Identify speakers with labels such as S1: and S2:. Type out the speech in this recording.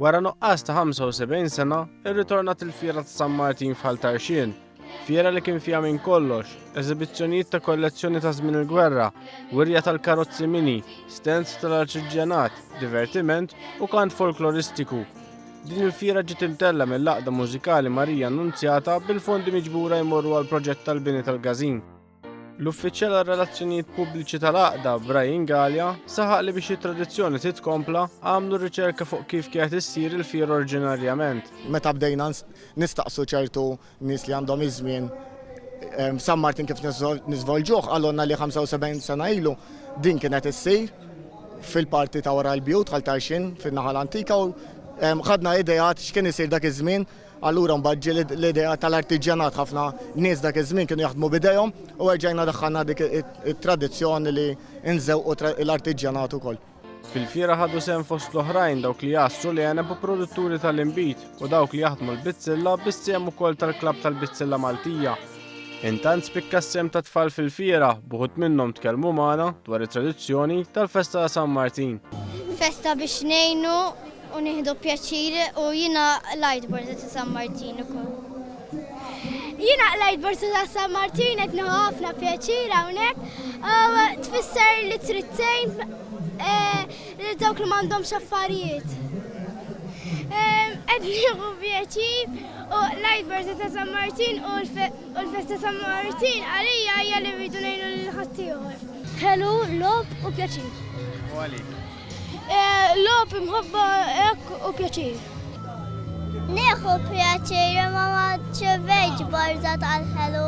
S1: Wara nuqqas ta' 75 sena, irritornat il-Fiera ta' San Martin f'Ħaltarxien. Fiera li kien fiha minn kollox, eżibizzjonijiet ta' kollezzjoni ta' żmien il-gwerra, wirja tal-karozzi mini, stands tal-arċiġġjanat, divertiment u kant folkloristiku. Din il-fiera ġiet imtella mill-laqda mużikali Marija Annunzjata bil-fondi miġbura jmorru għal proġett tal-bini tal-Gazin. L-uffiċjal għal-relazzjonijiet pubbliċi tal-Aqda Brian Gallia saħaq li biex it-tradizzjoni titkompla għamlu riċerka fuq kif kienet issir il-fiera oriġinarjament.
S2: Meta bdejna nistaqsu ċertu nies li għandhom iż-żmien San Martin kif niżvolġuh, għallonna li 75 sena ilu din kienet issir fil-parti ta' wara l-bjut Ħaltarxien fin-naħa l-antika u ħadna idejat x'kien isir dak iż-żmien. Allura mbaġġi l-idea tal-artiġjanat ħafna nies dak iż-żmien kienu jaħdmu bidejhom u rġajna daħħalna dik it-tradizzjoni li nżewqu l-artiġjanat ukoll.
S1: Fil-fiera ħadu sehem fost l-oħrajn dawk li jasru li għenebu produtturi tal-imbit u dawk li jaħdmu l-bizzilla bis-sehem ukoll tal-klabb tal-bizzilla Maltija. Intant spikka s-sehem ta' tfal fil-fiera buħut minnhom tkellmu magħna dwar it-tradizzjoni tal-festa ta' San Martin.
S3: Festa biex ngħinu u nieħdu pjaċir u jiena lajt borza ta' San Martin ukoll.
S4: Jiena lajt borza ta' San Martin qed nieħu ħafna pjaċir hawnhekk u tfisser li trid tgħin dawk li m'għandhomx affarijiet. Qed nieħu pjaċir u lajt borza ta' San Martin u l-festa ta' San Martin għalija hija li rridu ngħinu lil ħaddieħor. Ħelu, lob u pjaċir.
S1: U għalik?
S4: Lob imħobba hekk u pjaċir.
S3: Nieħu pjaċir ma ċevejġ borza tal-ħelu.